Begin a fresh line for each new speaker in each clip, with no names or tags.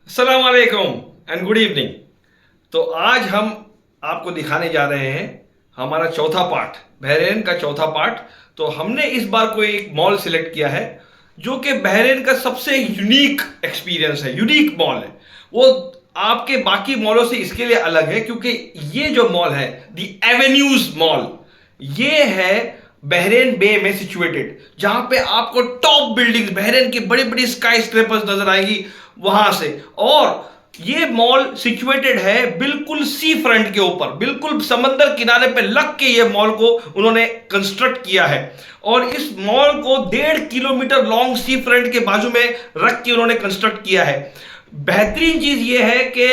अस्सलाम वालेकुम and good evening. तो आज हम आपको दिखाने जा रहे हैं हमारा चौथा पार्ट, बहरेन का चौथा पार्ट। तो हमने इस बार कोई एक मॉल सिलेक्ट किया है जो कि बहरेन का सबसे यूनिक एक्सपीरियंस है, यूनिक मॉल है। वो आपके बाकी मॉलों से इसके लिए अलग है क्योंकि ये जो मॉल है द एवेन्यूज मॉल, ये है बहरेन बे में सिचुएटेड, जहां पे आपको टॉप बिल्डिंग्स, बहरेन की बड़ी बड़ी स्काई स्क्रेपर्स नजर आएगी वहां से। और ये मॉल सिचुएटेड है बिल्कुल सी फ्रंट के ऊपर, बिल्कुल समंदर किनारे पे लग के ये मॉल को उन्होंने कंस्ट्रक्ट किया है। और इस मॉल को 1.5 किलोमीटर लॉन्ग सी फ्रंट के बाजू में रख के उन्होंने कंस्ट्रक्ट किया है। बेहतरीन चीज ये है कि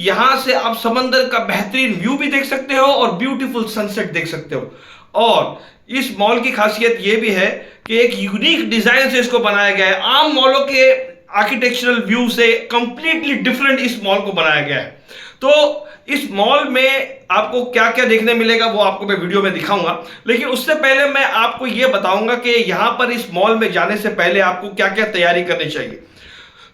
यहां से आप समंदर का बेहतरीन व्यू भी देख सकते हो और ब्यूटीफुल सनसेट देख सकते हो। और इस मॉल की खासियत यह भी है कि एक यूनिक डिजाइन से इसको बनाया गया है। आम मॉलों के आर्किटेक्चरल व्यू से कंप्लीटली डिफरेंट इस मॉल को बनाया गया है। तो इस मॉल में आपको क्या क्या देखने मिलेगा वो आपको मैं वीडियो में दिखाऊंगा, लेकिन उससे पहले मैं आपको यह बताऊंगा कि यहां पर इस मॉल में जाने से पहले आपको क्या क्या तैयारी करनी चाहिए।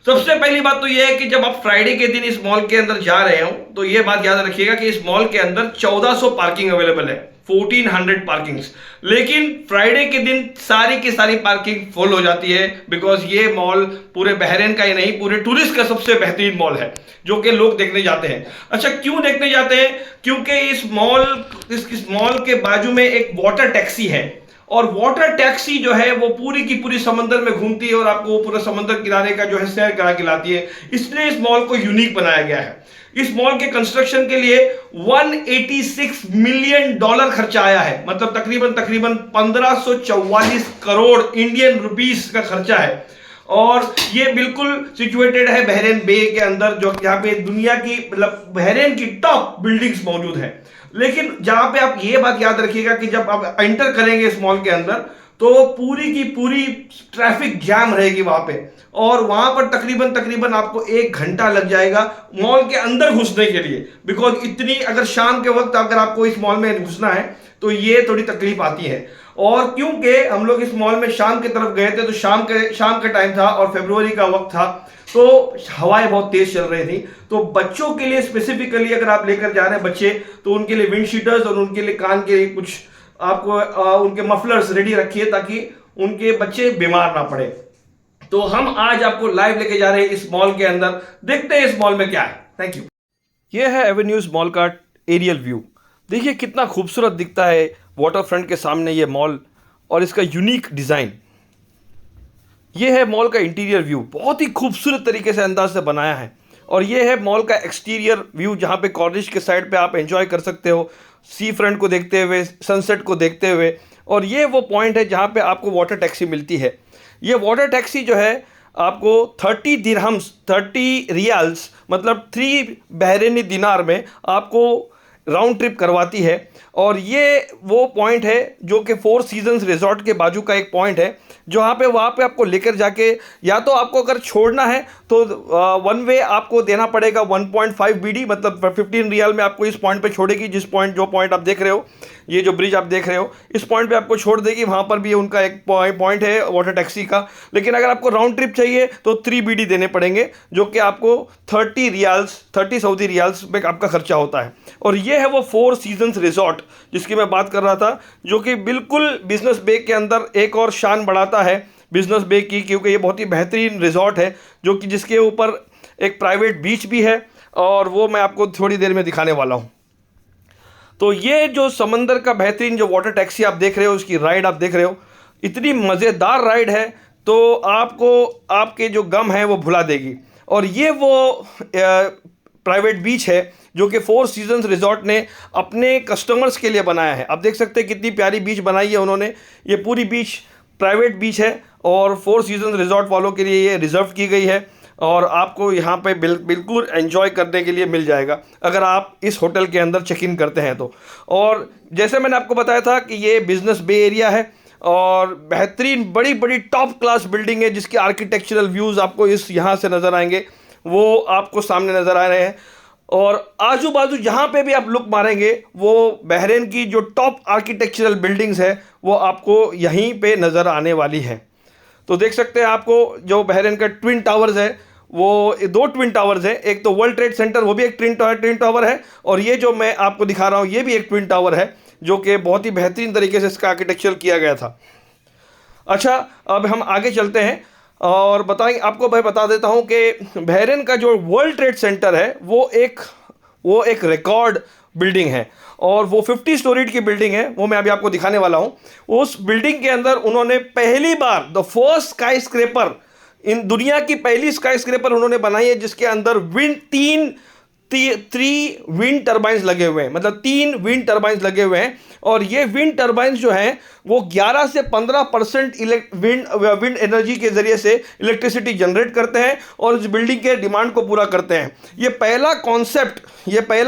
सबसे पहली बात तो यह है कि जब आप फ्राइडे के दिन इस मॉल के अंदर जा रहे हो तो यह बात याद रखिएगा कि इस मॉल के अंदर 1400 पार्किंग अवेलेबल है, 1400 पार्किंग्स। लेकिन फ्राइडे के दिन सारी की सारी पार्किंग फुल हो जाती है, बिकॉज ये मॉल पूरे बहरेन का ही नहीं, पूरे टूरिस्ट का सबसे बेहतरीन मॉल है जो कि लोग देखने जाते हैं। अच्छा, क्यों देखने जाते हैं? क्योंकि इस मॉल के बाजू में एक वाटर टैक्सी है, और वाटर टैक्सी जो है वो पूरी की पूरी समंदर में घूमती है और आपको वो पूरा समंदर किनारे का जो है सैर करा के लाती है। इसलिए इस मॉल को यूनिक बनाया गया है। इस मॉल के कंस्ट्रक्शन के लिए $186 मिलियन खर्चा आया है, मतलब तकरीबन 1544 करोड़ इंडियन रुपीस का खर्चा है। और ये बिल्कुल सिचुएटेड है बहरेन बे के अंदर, जो यहाँ पे दुनिया की मतलब बहरेन की टॉप बिल्डिंग्स मौजूद है। लेकिन जहां पे आप ये बात याद रखिएगा कि जब आप एंटर करेंगे इस मॉल के अंदर तो पूरी की पूरी ट्रैफिक जैम रहेगी वहां पे, और वहां पर तकरीबन आपको 1 घंटा लग जाएगा मॉल के अंदर घुसने के लिए। बिकॉज इतनी, अगर शाम के वक्त अगर आपको इस मॉल में घुसना है तो ये थोड़ी तकलीफ आती है। और क्योंकि हम लोग इस मॉल में शाम की तरफ गए थे तो शाम का टाइम था और फरवरी का वक्त था, तो हवाएं बहुत तेज चल रही थी। तो बच्चों के लिए स्पेसिफिकली अगर आप लेकर जा रहे हैं बच्चे, तो उनके लिए विंड शीटर्स और उनके लिए कान के कुछ आपको उनके मफलर्स रेडी रखिए ताकि उनके बच्चे बीमार ना पड़े। तो हम आज आपको लाइव लेके जा रहे हैं इस मॉल के अंदर, देखते हैं इस मॉल में क्या है। Thank you. यह है एवेन्यूज मॉल का एरियल व्यू। देखिए कितना खूबसूरत दिखता है वाटर फ्रंट के सामने ये मॉल, और इसका यूनिक डिज़ाइन। ये है मॉल का इंटीरियर व्यू, बहुत ही खूबसूरत तरीके से अंदाज से बनाया है। और ये है मॉल का एक्सटीरियर व्यू, जहाँ पे कॉर्निश के साइड पे आप एंजॉय कर सकते हो सी फ्रंट को देखते हुए, सनसेट को देखते हुए। और ये वो पॉइंट है जहाँ पे आपको वाटर टैक्सी मिलती है। ये वाटर टैक्सी जो है आपको 30 दिरहम्स, 30 रियाल्स, मतलब 3 बहरेनी दिनार में आपको राउंड ट्रिप करवाती है। और ये वो पॉइंट है जो कि 4 सीजन्स रिजॉर्ट के बाजू का एक पॉइंट है, जहाँ पे वहाँ पे आपको लेकर जाके, या तो आपको अगर छोड़ना है तो वन वे आपको देना पड़ेगा 1.5 BD, मतलब 15 रियाल में आपको इस पॉइंट पे छोड़ेगी। जो पॉइंट आप देख रहे हो, ये जो ब्रिज आप देख रहे हो, इस पॉइंट पे आपको छोड़ देगी। वहाँ पर भी उनका एक पॉइंट है वाटर टैक्सी का। लेकिन अगर आपको राउंड ट्रिप चाहिए तो 3 BD देने पड़ेंगे, जो कि आपको 30 सऊदी रियाल्स पे आपका खर्चा होता है। और ये है वो 4 सीजन्स रिजॉर्ट जिसकी मैं बात कर रहा था, जो कि बिल्कुल बिजनेस बे के अंदर एक और शान बढ़ाता है बिजनेस बे की, क्योंकि ये बहुत ही बेहतरीन रिजॉर्ट है जो कि जिसके ऊपर एक प्राइवेट बीच भी है, और वो मैं आपको थोड़ी देर में दिखाने वाला हूँ। तो ये जो समंदर का बेहतरीन जो वाटर टैक्सी आप देख रहे हो, उसकी राइड आप देख रहे हो, इतनी मज़ेदार राइड है तो आपको आपके जो गम है वो भुला देगी। और ये वो प्राइवेट बीच है जो कि 4 सीजन्स रिजॉर्ट ने अपने कस्टमर्स के लिए बनाया है। आप देख सकते हैं कितनी प्यारी बीच बनाई है उन्होंने। ये पूरी बीच प्राइवेट बीच है और 4 सीजन्स रिजॉर्ट वालों के लिए ये रिजर्व की गई है, और आपको यहाँ पे बिल्कुल एंजॉय करने के लिए मिल जाएगा अगर आप इस होटल के अंदर चेक इन करते हैं तो। और जैसे मैंने आपको बताया था कि ये बिजनेस बे एरिया है और बेहतरीन बड़ी बड़ी टॉप क्लास बिल्डिंग है, जिसके आर्किटेक्चरल व्यूज़ आपको इस यहाँ से नज़र आएंगे, वो आपको सामने नज़र आ रहे हैं। और आजू बाजू जहाँ पे भी आप लुक मारेंगे वो बहरेन की जो टॉप आर्किटेक्चरल बिल्डिंग्स है वो आपको यहीं पे नज़र आने वाली है। तो देख सकते हैं आपको जो बहरेन का ट्विन टावर्स है वो दो ट्विन टावर्स हैं। एक तो वर्ल्ड ट्रेड सेंटर, वो भी एक ट्विन टावर है, और ये जो मैं आपको दिखा रहा हूँ ये भी एक ट्विन टावर है, जो कि बहुत ही बेहतरीन तरीके से इसका आर्किटेक्चर किया गया था। अच्छा, अब हम आगे चलते हैं और बताएंगे आपको। मैं बता देता हूं कि बहरीन का जो वर्ल्ड ट्रेड सेंटर है वो एक रिकॉर्ड बिल्डिंग है, और वो 50 स्टोरीड की बिल्डिंग है। वो मैं अभी आपको दिखाने वाला हूं। उस बिल्डिंग के अंदर उन्होंने पहली बार द फर्स्ट स्काई स्क्रेपर, इन दुनिया की पहली स्काई स्क्रेपर उन्होंने बनाई है, जिसके अंदर थ्री विंड टर्बाइंस लगे हुए हैं, मतलब 3 विंड टर्बाइंस लगे हुए हैं। और ये विंड टर्बाइंस जो हैं वो 11 से 15% विंड एनर्जी के जरिए से इलेक्ट्रिसिटी जनरेट करते हैं और उस बिल्डिंग के डिमांड को पूरा करते हैं। ये पहला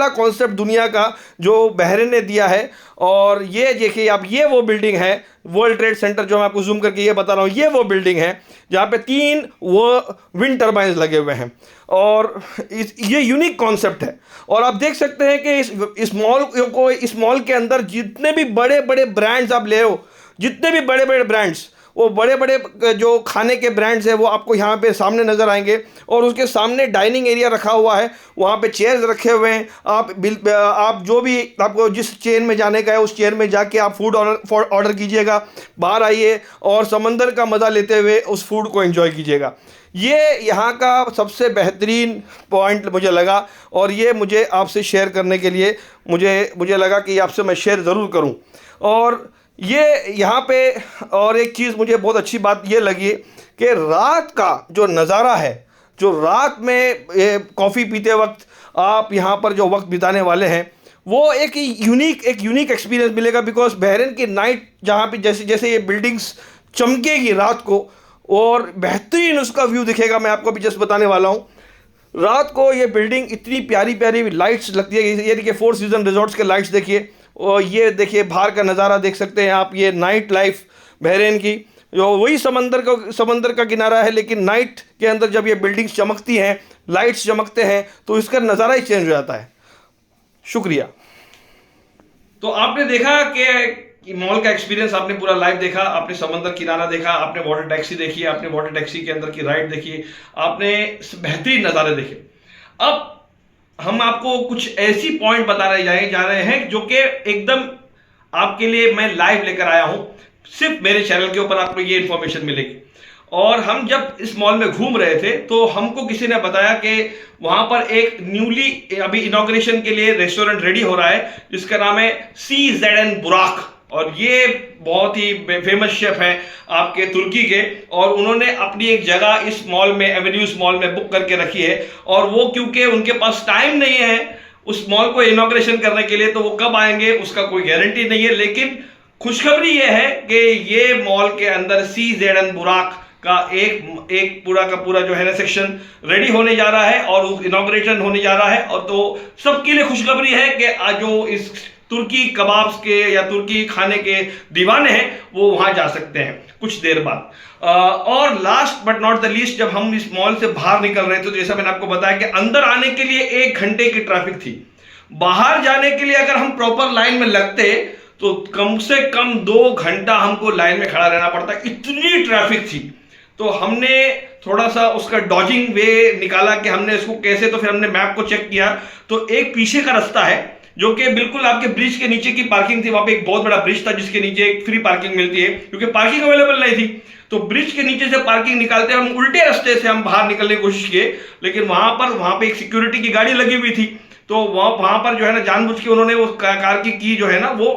कॉन्सेप्ट दुनिया का जो बहरीन ने दिया है। और ये देखिए आप, ये वो बिल्डिंग है वर्ल्ड ट्रेड सेंटर, जो मैं आपको जूम करके ये बता रहा हूँ, ये वो बिल्डिंग है जहाँ पे 3 वो विंड टर्बाइंस लगे हुए हैं। और ये यूनिक कॉन्सेप्ट है। और आप देख सकते हैं कि इस मॉल के अंदर जितने भी बड़े बड़े ब्रांड्स आप ले हो, जितने भी बड़े बड़े ब्रांड्स, वो बड़े बड़े जो खाने के ब्रांड्स हैं वो आपको यहाँ पे सामने नज़र आएंगे। और उसके सामने डाइनिंग एरिया रखा हुआ है, वहाँ पे चेयर्स रखे हुए हैं। आप जो भी आपको जिस चेन में जाने का है उस चेयर में जाके आप फूड ऑर्डर कीजिएगा, बाहर आइए और समंदर का मज़ा लेते हुए उस फूड को एंजॉय कीजिएगा। ये यहाँ का सबसे बेहतरीन पॉइंट मुझे लगा, और ये मुझे आपसे शेयर करने के लिए मुझे लगा कि आपसे मैं शेयर ज़रूर करूँ। और ये यहाँ पे और एक चीज़ मुझे बहुत अच्छी बात ये लगी कि रात का जो नज़ारा है, जो रात में कॉफ़ी पीते वक्त आप यहाँ पर जो वक्त बिताने वाले हैं, वो एक यूनिक एक्सपीरियंस मिलेगा। बिकॉज बहरीन की नाइट जहाँ पे जैसे जैसे ये बिल्डिंग्स चमकेगी रात को और बेहतरीन उसका व्यू दिखेगा। मैं आपको अभी जस्ट बताने वाला हूँ, रात को ये बिल्डिंग इतनी प्यारी प्यारी लाइट्स लगती है। ये देखिए 4 सीजन रिजॉर्ट्स के लाइट्स देखिए, और ये देखिए बाहर का नज़ारा देख सकते हैं आप। ये नाइट लाइफ बहरीन की, जो वही समंदर का किनारा है, लेकिन नाइट के अंदर जब ये बिल्डिंग्स चमकती हैं, लाइट्स चमकते हैं, तो इसका नज़ारा ही चेंज हो जाता है। शुक्रिया। तो आपने देखा कि मॉल का एक्सपीरियंस आपने पूरा लाइव देखा, आपने समंदर किनारा देखा, आपने वाटर टैक्सी देखी, आपने वाटर टैक्सी के अंदर की राइड देखी, आपने बेहतरीन नज़ारे देखे। अब हम आपको कुछ ऐसी पॉइंट बताने जा रहे हैं जो कि एकदम आपके लिए मैं लाइव लेकर आया हूं। सिर्फ मेरे चैनल के ऊपर आपको ये इंफॉर्मेशन मिलेगी। और हम जब इस मॉल में घूम रहे थे तो हमको किसी ने बताया कि वहां पर एक न्यूली अभी इनॉग्रेशन के लिए रेस्टोरेंट रेडी हो रहा है, जिसका नाम है CZN बुराक। और ये बहुत ही फेमस शेफ हैं आपके तुर्की के, और उन्होंने अपनी एक जगह इस मॉल में, एवेन्यूज मॉल में बुक करके रखी है। और वो क्योंकि उनके पास टाइम नहीं है उस मॉल को इनॉग्रेशन करने के लिए, तो वो कब आएंगे उसका कोई गारंटी नहीं है। लेकिन खुशखबरी ये है कि ये मॉल के अंदर CZN बुराक का एक पूरा का पूरा जो है ना सेक्शन रेडी होने जा रहा है और इनॉग्रेशन होने जा रहा है। और तो सबके लिए खुशखबरी है कि आज जो इस तुर्की कबाब्स के या तुर्की खाने के दीवाने हैं वो वहां जा सकते हैं कुछ देर बाद। और last but not the least, जब हम इस मॉल से बाहर निकल रहे थे तो जैसा मैंने आपको बताया कि अंदर आने के लिए 1 घंटे की ट्रैफिक थी। बाहर जाने के लिए अगर हम प्रॉपर लाइन में लगते तो कम से कम 2 घंटा हमको लाइन में खड़ा रहना पड़ता, इतनी ट्रैफिक थी। तो हमने थोड़ा सा उसका डॉजिंग वे निकाला कि हमने इसको कैसे, तो फिर हमने मैप को चेक किया तो एक पीछे का रास्ता है जो कि बिल्कुल आपके ब्रिज के नीचे की पार्किंग थी। वहां पे एक बहुत बड़ा ब्रिज था जिसके नीचे एक फ्री पार्किंग मिलती है, क्योंकि पार्किंग अवेलेबल नहीं थी। तो ब्रिज के नीचे से पार्किंग निकालते हम उल्टे रास्ते से हम बाहर निकलने की कोशिश किए, लेकिन वहां पे एक सिक्योरिटी की गाड़ी लगी हुई थी। तो वहां पर जो है ना जानबूझ के उन्होंने वो कार की जो है ना वो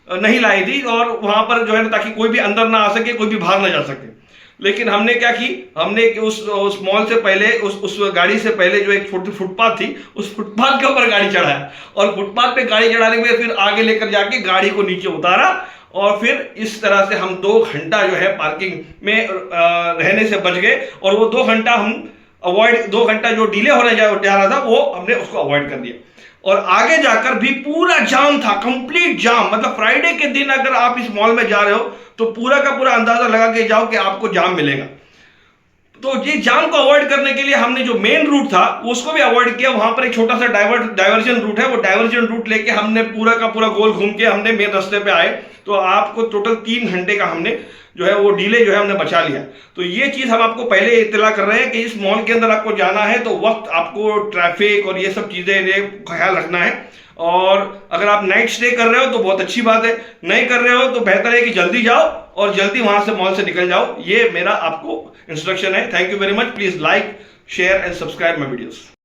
नहीं लाई थी, और वहां पर जो है ना ताकि कोई भी अंदर ना आ सके, कोई भी बाहर ना जा सके। लेकिन हमने क्या की, हमने उस मॉल से पहले उस गाड़ी से पहले जो एक फुटपाथ थी, उस फुटपाथ के ऊपर गाड़ी चढ़ाया, और फुटपाथ पे गाड़ी चढ़ाने के फिर आगे लेकर जाके गाड़ी को नीचे उतारा, और फिर इस तरह से हम 2 घंटा जो है पार्किंग में रहने से बच गए। और वो 2 घंटा हम 2 घंटा जो डिले होने जा रहा था वो हमने उसको अवॉइड कर दिया। और आगे जाकर भी पूरा जाम था, कंप्लीट जाम। मतलब फ्राइडे के दिन अगर आप इस मॉल में जा रहे हो तो पूरा का पूरा अंदाजा लगा के जाओ कि आपको जाम मिलेगा। तो ये जाम को अवॉइड करने के लिए हमने जो मेन रूट था उसको भी अवॉइड किया। वहां पर एक छोटा सा डाइवर्जन रूट है, वो डाइवर्जन रूट लेके हमने पूरा का पूरा गोल घूम के हमने मेन रास्ते पे आए। तो आपको टोटल 3 घंटे का हमने जो है वो डीले जो है हमने बचा लिया। तो ये चीज़ हम आपको पहले इत्तला कर रहे हैं कि इस मॉल के अंदर आपको जाना है तो वक्त आपको ट्रैफिक और ये सब चीज़ें ख्याल रखना है। और अगर आप नाइट स्टे कर रहे हो तो बहुत अच्छी बात है, नहीं कर रहे हो तो बेहतर है कि जल्दी जाओ और जल्दी वहां से मॉल से निकल जाओ। ये मेरा आपको इंस्ट्रक्शन है। Thank you very much. Please like, share and subscribe my videos.